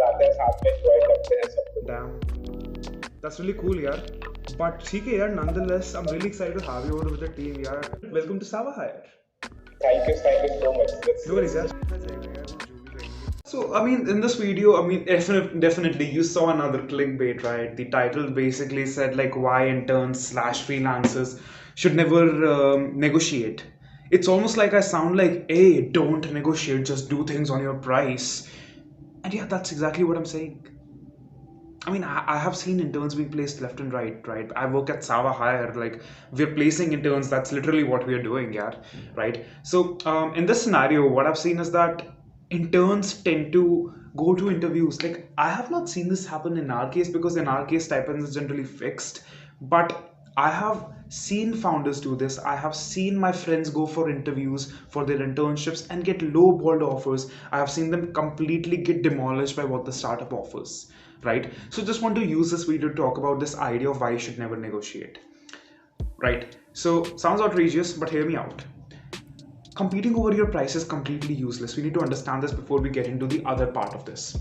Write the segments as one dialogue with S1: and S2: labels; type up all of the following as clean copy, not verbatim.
S1: आता है साथ में enjoy करते हैं सब कुछ.
S2: Damn, that's really cool, yaar. But ठीक है यार, nonetheless, I'm really excited to have you over with the team, yaar. Welcome to Sava Hire.
S1: Thank you so much.
S2: No worries, yaar. So, I mean, in this video, I mean, definitely, you saw another clickbait, right? The title basically said, like, why interns slash freelancers should never negotiate. It's almost like I sound like, hey, don't negotiate, just do things on your price. And yeah, that's exactly what I'm saying. I mean, I have seen interns being placed left and right? I work at Sava Hire, like, we're placing interns, that's literally what we are doing, yeah, right? So, in this scenario, what I've seen is that interns tend to go to interviews. Like, I have not seen this happen in our case because in our case, stipends is generally fixed, but I have seen founders do this. I have seen my friends go for interviews for their internships and get low-balled offers. I have seen them completely get demolished by what the startup offers, right? So just want to use this video to talk about this idea of why you should never negotiate, right? So sounds outrageous, but hear me out. Competing over your price is completely useless. We need to understand this before we get into the other part of this,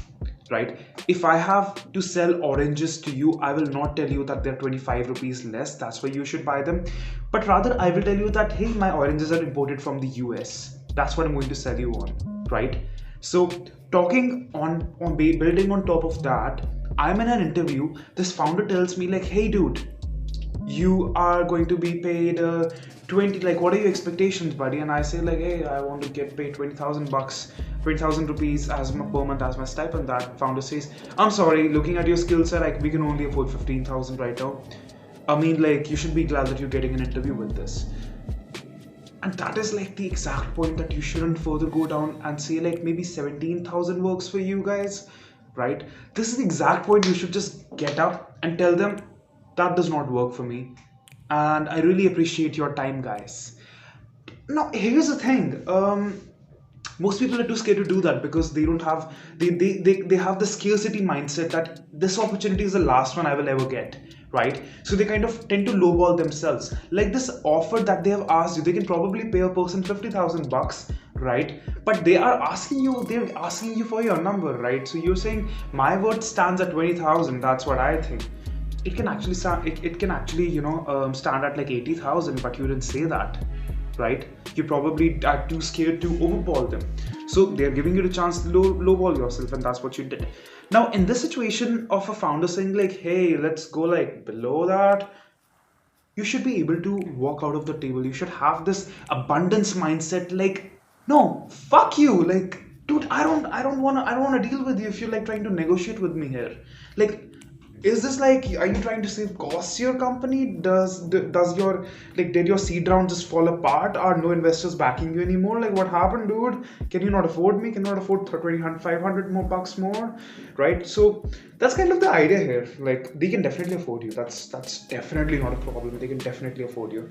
S2: right? If I have to sell oranges to you, I will not tell you that they're 25 rupees less, that's why you should buy them, but rather I will tell you that, hey, my oranges are imported from the US. That's what I'm going to sell you on, right? So talking on building on top of that, I'm in an interview, this founder tells me like, hey dude, you are going to be paid 20, like, what are your expectations, buddy? And I say like, hey, I want to get paid 20,000 bucks, 20,000 rupees as my per month as my stipend. That founder says, I'm sorry, looking at your skill set, like, we can only afford 15,000 right now. I mean, like, you should be glad that you're getting an interview with this. And that is like the exact point that you shouldn't further go down and say like maybe 17,000 works for you guys, right? This is the exact point you should just get up and tell them that does not work for me. And I really appreciate your time, guys. Now, here's the thing. Most people are too scared to do that because they don't have, they have the scarcity mindset that this opportunity is the last one I will ever get, right? So they kind of tend to lowball themselves. Like this offer that they have asked you, they can probably pay a person 50,000 bucks, right? But they're asking you for your number, right? So you're saying my word stands at 20,000. That's what I think. It can actually stand at like 80,000, but you didn't say that, right? You probably are too scared to overball them. So they're giving you the chance to lowball yourself, and that's what you did. Now, in this situation of a founder saying like, hey, let's go like below that, you should be able to walk out of the table. You should have this abundance mindset, like, no, fuck you. Like, dude, I don't wanna deal with you if you're like trying to negotiate with me here. Like, is this like, are you trying to save costs to your company? Does your, like, did your seed round just fall apart? Are no investors backing you anymore? Like, what happened, dude? Can you not afford me? Can you not afford 20, 500 more bucks more, right? So that's kind of the idea here. Like, they can definitely afford you. That's definitely not a problem. They can definitely afford you.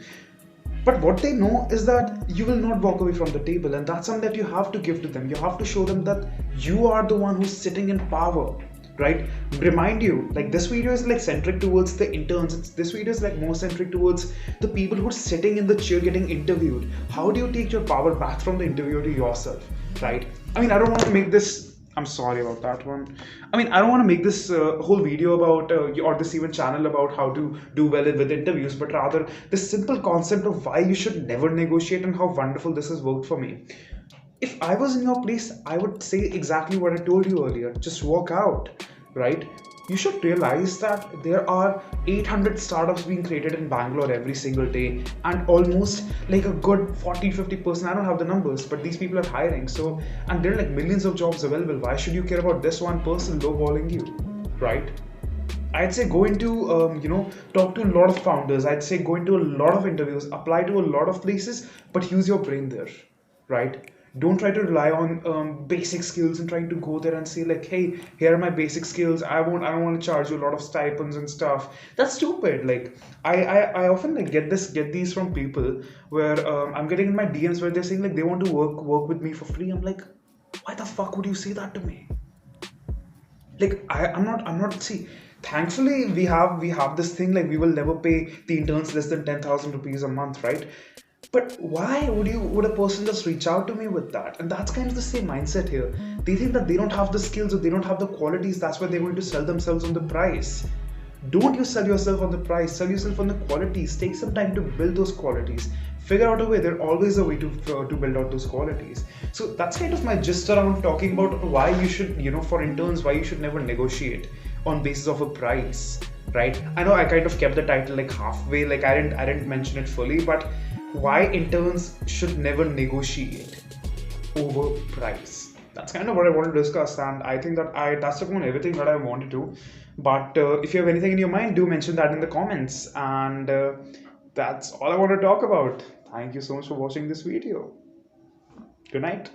S2: But what they know is that you will not walk away from the table, and that's something that you have to give to them. You have to show them that you are the one who's sitting in power, right? Remind you, like, this video is like centric towards the interns. This video is like more centric towards the people who are sitting in the chair getting interviewed. How do you take your power back from the interviewer to yourself, right? I mean, I don't want to make this, I'm sorry about that one. I mean, I don't want to make this whole video about or this even channel about how to do well with interviews, but rather this simple concept of why you should never negotiate and how wonderful this has worked for me. If I was in your place, I would say exactly what I told you earlier. Just walk out, right? You should realize that there are 800 startups being created in Bangalore every single day, and almost like a good 40-50%, I don't have the numbers, but these people are hiring. So, and there are like millions of jobs available. Why should you care about this one person lowballing you, right? I'd say go into, talk to a lot of founders. I'd say go into a lot of interviews, apply to a lot of places, but use your brain there, right? Don't try to rely on basic skills and trying to go there and say like, hey, here are my basic skills. I don't want to charge you a lot of stipends and stuff. That's stupid. Like I often like get these from people where I'm getting in my DMs where they're saying like they want to work with me for free. I'm like, why the fuck would you say that to me? Like I'm not see. Thankfully, we have this thing like we will never pay the interns less than 10,000 rupees a month, right? But why would a person just reach out to me with that? And that's kind of the same mindset here. They think that they don't have the skills or they don't have the qualities, that's why they're going to sell themselves on the price. Don't you sell yourself on the price, sell yourself on the qualities. Take some time to build those qualities. Figure out a way. There's always a way to build out those qualities. So that's kind of my gist around talking about why you should, for interns, why you should never negotiate on basis of a price, right? I know I kind of kept the title like halfway, like I didn't mention it fully, but why interns should never negotiate over price. That's kind of what I want to discuss, and I think that I touched upon everything that I wanted to. But if you have anything in your mind, do mention that in the comments. And that's all I want to talk about. Thank you so much for watching this video. Good night.